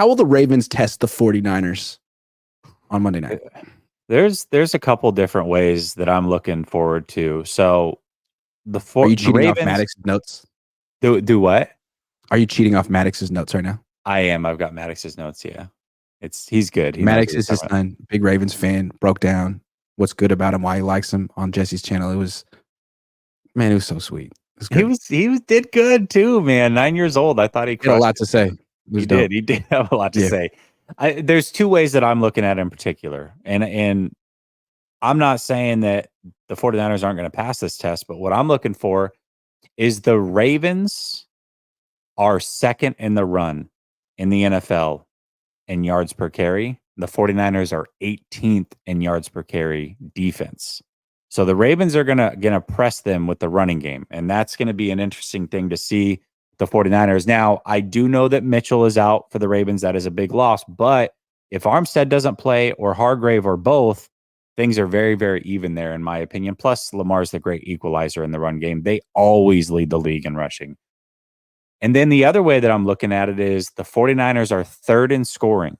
How will the Ravens test the 49ers on Monday night? There's a couple different ways that I'm looking forward to. So Are you the cheating off Ravens Maddox's notes? do what? Are you cheating off Maddox's notes right now? I am. I've got Maddox's notes. Yeah, he's good. He knows Maddox what he's is his talking about. son, big Ravens fan, broke down what's good about him, why he likes him on Jesse's channel. It was so sweet. It was good. Did good too, man. 9 years old. I thought he He had a crushed lot to it, say. man. It was He dope. did. He did have a lot to Yeah. say. There's two ways that I'm looking at it in particular, and I'm not saying that the 49ers aren't going to pass this test, but what I'm looking for is the Ravens are second in the run in the NFL in yards per carry. The 49ers are 18th in yards per carry defense. So the Ravens are gonna press them with the running game, and that's going to be an interesting thing to see the 49ers. Now, I do know that Mitchell is out for the Ravens. That is a big loss, but if Armstead doesn't play or Hargrave or both, things are very, very even there, in my opinion. Plus, Lamar's the great equalizer in the run game. They always lead the league in rushing. And then the other way that I'm looking at it is the 49ers are third in scoring.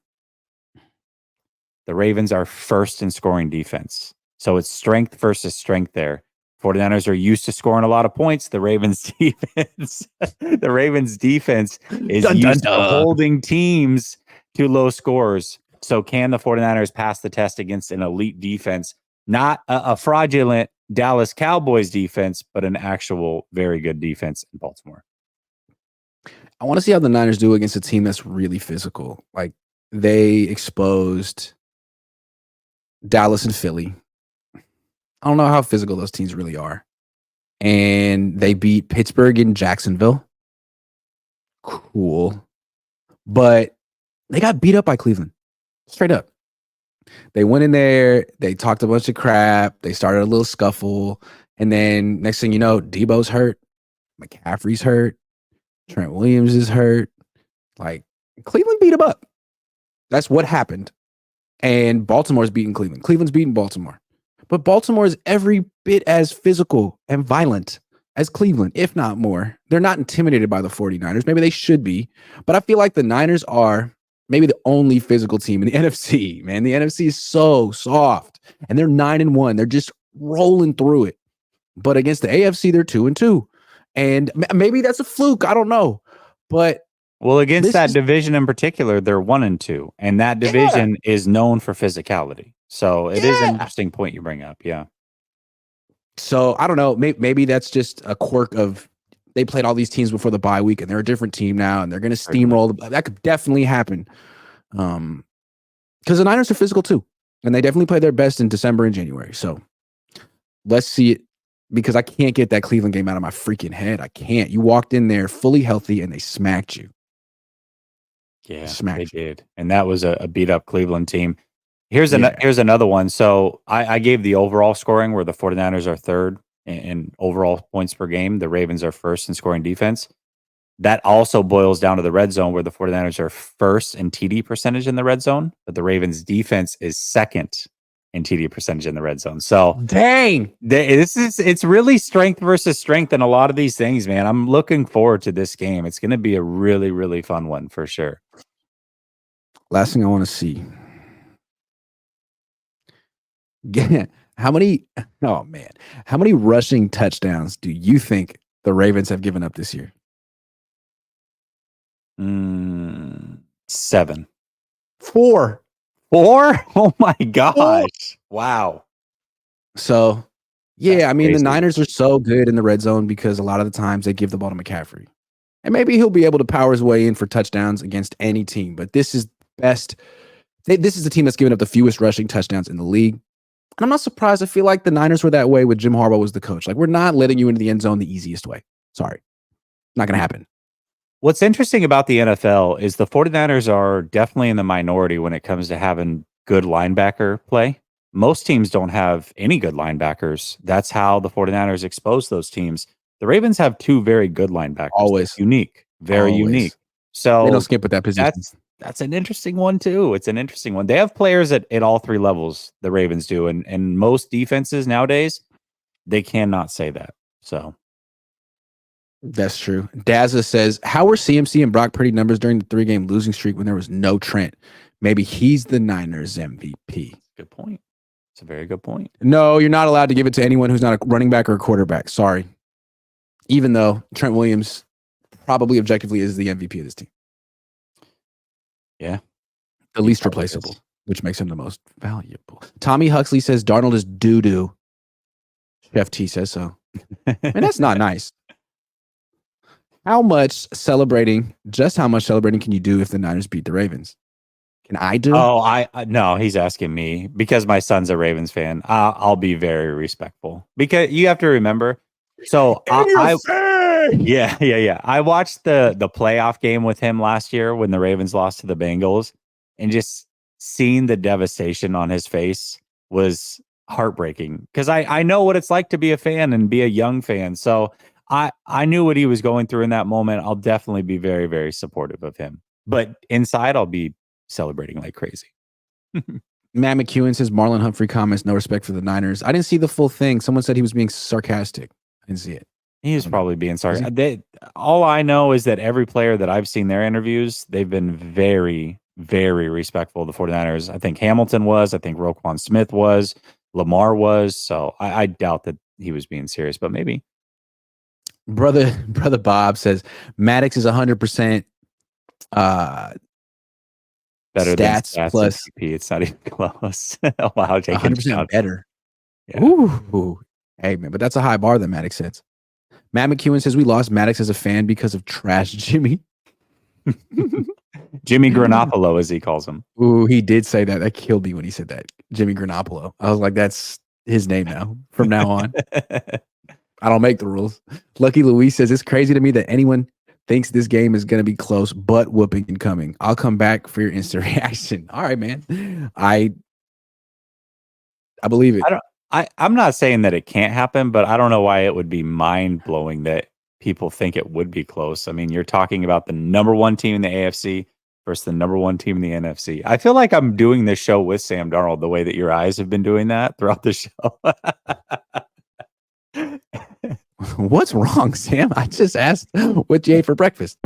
The Ravens are first in scoring defense. So it's strength versus strength there. 49ers are used to scoring a lot of points. The Ravens defense is Dun, dun, used to dun. holding teams to low scores. So can the 49ers pass the test against an elite defense? Not a fraudulent Dallas Cowboys defense, but an actual very good defense in Baltimore. I want to see how the Niners do against a team that's really physical. Like they exposed Dallas and Philly. I don't know how physical those teams really are. And they beat Pittsburgh and Jacksonville. Cool. But they got beat up by Cleveland. Straight up. They went in there, they talked a bunch of crap, they started a little scuffle, and then next thing you know, Debo's hurt, McCaffrey's hurt, Trent Williams is hurt. Like Cleveland beat him up. That's what happened. And Baltimore's beating Cleveland. Cleveland's beating Baltimore. But Baltimore is every bit as physical and violent as Cleveland, if not more. They're not intimidated by the 49ers. Maybe they should be. But I feel like the Niners are maybe the only physical team in the NFC, man. The NFC is so soft. And they're 9-1. They're just rolling through it. But against the AFC, they're 2-2. And maybe that's a fluke. I don't know. But well, against that division in particular, they're 1-2. And that division is known for physicality. So it is an interesting point you bring up. Yeah. So I don't know. Maybe that's just a quirk of they played all these teams before the bye week and they're a different team now and they're going to steamroll. That could definitely happen. Because the Niners are physical too. And they definitely play their best in December and January. So let's see it, because I can't get that Cleveland game out of my freaking head. I can't. You walked in there fully healthy and they smacked you. Yeah, they did. And that was a beat up Cleveland team. Here's another one. So I gave the overall scoring where the 49ers are third in overall points per game. The Ravens are first in scoring defense. That also boils down to the red zone where the 49ers are first in TD percentage in the red zone, but the Ravens defense is second in TD percentage in the red zone. So dang, it's really strength versus strength in a lot of these things, man. I'm looking forward to this game. It's going to be a really, really fun one for sure. Last thing I want to see. How many rushing touchdowns do you think the Ravens have given up this year? 7. 4. 4? Oh my gosh. 4? Wow. So, yeah, that's crazy. The Niners are so good in the red zone because a lot of the times they give the ball to McCaffrey. And maybe he'll be able to power his way in for touchdowns against any team. But this is best. This is the team that's given up the fewest rushing touchdowns in the league. And I'm not surprised. I feel like the Niners were that way with Jim Harbaugh was the coach. Like, we're not letting you into the end zone the easiest way. Sorry. Not going to happen. What's interesting about the NFL is the 49ers are definitely in the minority when it comes to having good linebacker play. Most teams don't have any good linebackers. That's how the 49ers expose those teams. The Ravens have 2 very good linebackers. Always. That's unique. Very unique. So they don't skip with that position. That's an interesting one too. It's an interesting one. They have players at all 3 levels, the Ravens do. And most defenses nowadays, they cannot say that. So That's true. Dazza says, how were CMC and Brock Purdy numbers during the 3-game losing streak when there was no Trent? Maybe he's the Niners MVP. Good point. It's a very good point. No, you're not allowed to give it to anyone who's not a running back or a quarterback. Sorry. Even though Trent Williams probably objectively is the MVP of this team. Yeah. The least replaceable, which makes him the most valuable. Tommy Huxley says Darnold is doo-doo. Chef T says so. And that's not nice. How much celebrating can you do if the Niners beat the Ravens? Can I do? Oh, no, he's asking me because my son's a Ravens fan. I'll be very respectful because you have to remember. So yeah. I watched the playoff game with him last year when the Ravens lost to the Bengals, and just seeing the devastation on his face was heartbreaking because I know what it's like to be a fan and be a young fan. So I knew what he was going through in that moment. I'll definitely be very, very supportive of him. But inside, I'll be celebrating like crazy. Matt McEwen says Marlon Humphrey comments no respect for the Niners. I didn't see the full thing. Someone said he was being sarcastic. I didn't see it. He was probably being sarcastic. All I know is that every player that I've seen their interviews, they've been very, very respectful of the 49ers. I think Hamilton was. I think Roquan Smith was. Lamar was. So I doubt that he was being serious, but maybe. Brother Bob says Maddox is 100% better stats than plus MVP. It's not even close. Wow, taking 100% better. Yeah. Ooh. Hey man, but that's a high bar that Maddox sets. Matt McEwen says we lost Maddox as a fan because of trash Jimmy. Jimmy Garoppolo, as he calls him. Ooh, he did say that. That killed me when he said that. Jimmy Garoppolo. I was like, that's his name now. From now on. I don't make the rules. Lucky Louise says it's crazy to me that anyone thinks this game is going to be close, but whooping incoming. I'll come back for your instant reaction. All right, man. I believe it. I'm not saying that it can't happen, but I don't know why it would be mind blowing that people think it would be close. I mean, you're talking about the number one team in the AFC versus the number one team in the NFC. I feel like I'm doing this show with Sam Darnold the way that your eyes have been doing that throughout the show. What's wrong, Sam? I just asked what you ate for breakfast.